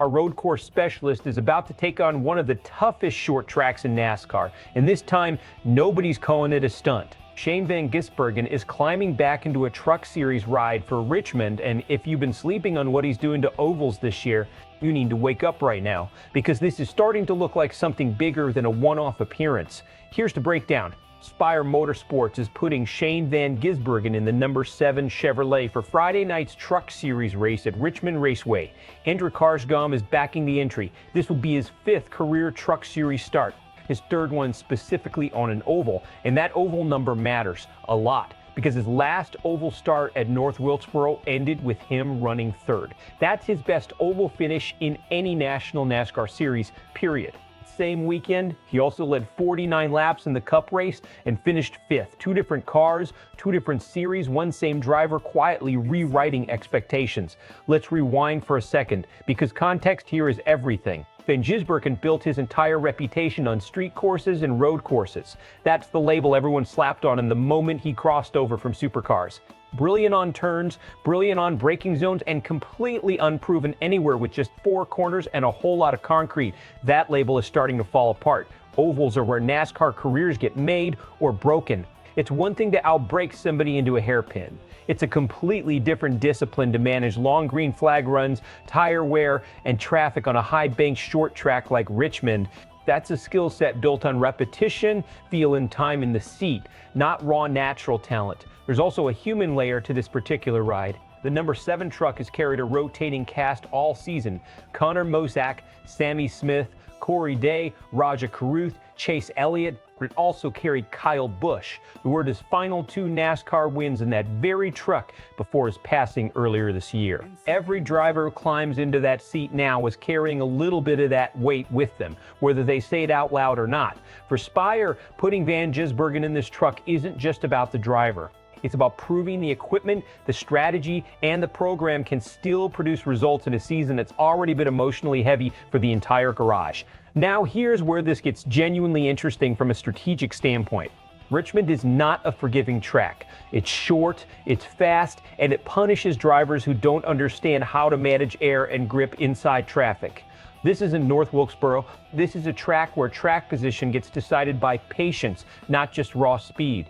Our road course specialist is about to take on one of the toughest short tracks in NASCAR, and this time, nobody's calling it a stunt. Shane Van Gisbergen is climbing back into a Truck Series ride for Richmond, and if you've been sleeping on what he's doing to ovals this year, you need to wake up right now, because this is starting to look like something bigger than a one-off appearance. Here's the breakdown. Spire Motorsports is putting Shane Van Gisbergen in the number 7 Chevrolet for Friday night's Truck Series race at Richmond Raceway. Hendrik Karsgom is backing the entry. This will be his 5th career Truck Series start, his 3rd one specifically on an oval, and that oval number matters a lot because his last oval start at North Wilkesboro ended with him running 3rd. That's his best oval finish in any national NASCAR series, period. Same weekend, he also led 49 laps in the Cup race and finished 5th. 2 different cars, 2 different series, one same driver, quietly rewriting expectations. Let's rewind for a second, because context here is everything. Van Gisbergen built his entire reputation on street courses and road courses. That's the label everyone slapped on him the moment he crossed over from supercars. Brilliant on turns, brilliant on braking zones, and completely unproven anywhere with just 4 corners and a whole lot of concrete. That label is starting to fall apart. Ovals are where NASCAR careers get made or broken. It's one thing to outbrake somebody into a hairpin. It's a completely different discipline to manage long green flag runs, tire wear, and traffic on a high-banked short track like Richmond. That's a skill set built on repetition, feel, and time in the seat, not raw natural talent. There's also a human layer to this particular ride. The number 7 truck has carried a rotating cast all season. Connor Mosack, Sammy Smith, Corey Day, Raja Caruth, Chase Elliott, but it also carried Kyle Busch, who earned his final 2 NASCAR wins in that very truck before his passing earlier this year. Every driver who climbs into that seat now is carrying a little bit of that weight with them, whether they say it out loud or not. For Spire, putting Van Gisbergen in this truck isn't just about the driver. It's about proving the equipment, the strategy, and the program can still produce results in a season that's already been emotionally heavy for the entire garage. Now here's where this gets genuinely interesting from a strategic standpoint. Richmond is not a forgiving track. It's short, it's fast, and it punishes drivers who don't understand how to manage air and grip inside traffic. This isn't North Wilkesboro. This is a track where track position gets decided by patience, not just raw speed.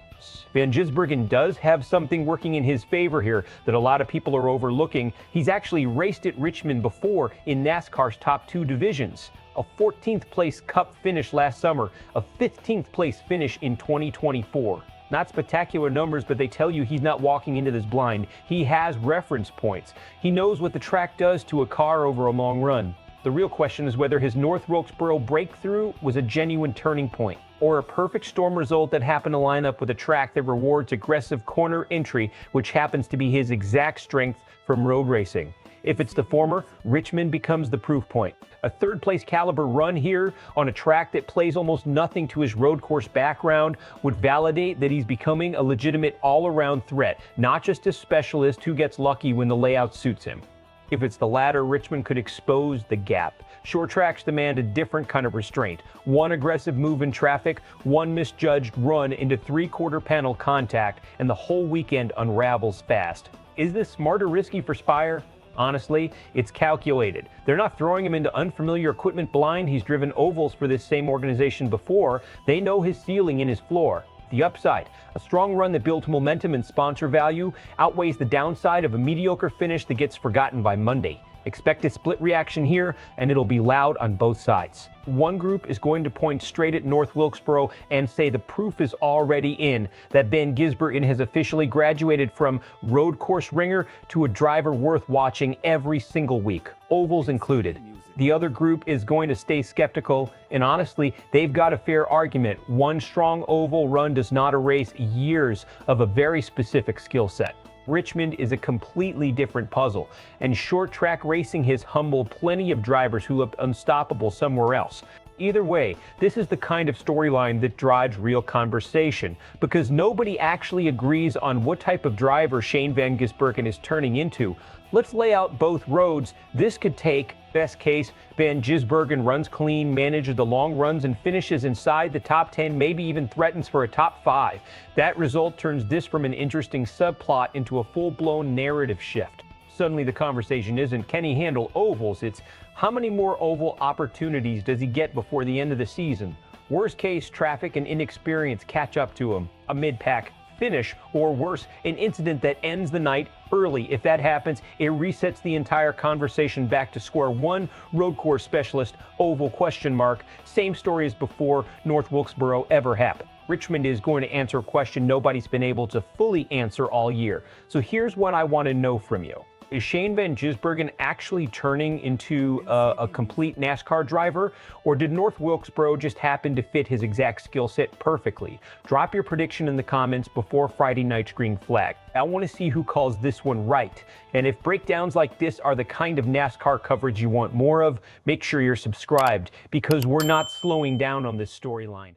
Van Gisbergen does have something working in his favor here that a lot of people are overlooking. He's actually raced at Richmond before in NASCAR's top 2 divisions. A 14th place Cup finish last summer, a 15th place finish in 2024. Not spectacular numbers, but they tell you he's not walking into this blind. He has reference points. He knows what the track does to a car over a long run. The real question is whether his North Wilkesboro breakthrough was a genuine turning point, or a perfect storm result that happened to line up with a track that rewards aggressive corner entry, which happens to be his exact strength from road racing. If it's the former, Richmond becomes the proof point. A 3rd place caliber run here on a track that plays almost nothing to his road course background would validate that he's becoming a legitimate all-around threat, not just a specialist who gets lucky when the layout suits him. If it's the latter, Richmond could expose the gap. Short tracks demand a different kind of restraint. One aggressive move in traffic, one misjudged run into 3/4 panel contact, and the whole weekend unravels fast. Is this smart or risky for Spire? Honestly, it's calculated. They're not throwing him into unfamiliar equipment blind. He's driven ovals for this same organization before. They know his ceiling and his floor. The upside, a strong run that builds momentum and sponsor value, outweighs the downside of a mediocre finish that gets forgotten by Monday. Expect a split reaction here, and it'll be loud on both sides. One group is going to point straight at North Wilkesboro and say the proof is already in, that Van Gisbergen has officially graduated from road course ringer to a driver worth watching every single week, ovals included. The other group is going to stay skeptical, and honestly, they've got a fair argument. One strong oval run does not erase years of a very specific skill set. Richmond is a completely different puzzle, and short track racing has humbled plenty of drivers who looked unstoppable somewhere else. Either way, this is the kind of storyline that drives real conversation, because nobody actually agrees on what type of driver Shane Van Gisbergen is turning into. Let's lay out both roads this could take. Best case, Van Gisbergen runs clean, manages the long runs, and finishes inside the top 10, maybe even threatens for a top 5. That result turns this from an interesting subplot into a full-blown narrative shift. Suddenly the conversation isn't, can he handle ovals? It's, How many more oval opportunities does he get before the end of the season? Worst case, traffic and inexperience catch up to him. A mid-pack finish, or worse, an incident that ends the night early. If that happens, it resets the entire conversation back to square one. Road course specialist, oval question mark. Same story as before North Wilkesboro ever happened. Richmond is going to answer a question nobody's been able to fully answer all year. So here's what I want to know from you. Is Shane Van Gisbergen actually turning into a complete NASCAR driver, or did North Wilkesboro just happen to fit his exact skill set perfectly? Drop your prediction in the comments before Friday night's green flag. I want to see who calls this one right. And if breakdowns like this are the kind of NASCAR coverage you want more of, make sure you're subscribed, because we're not slowing down on this storyline.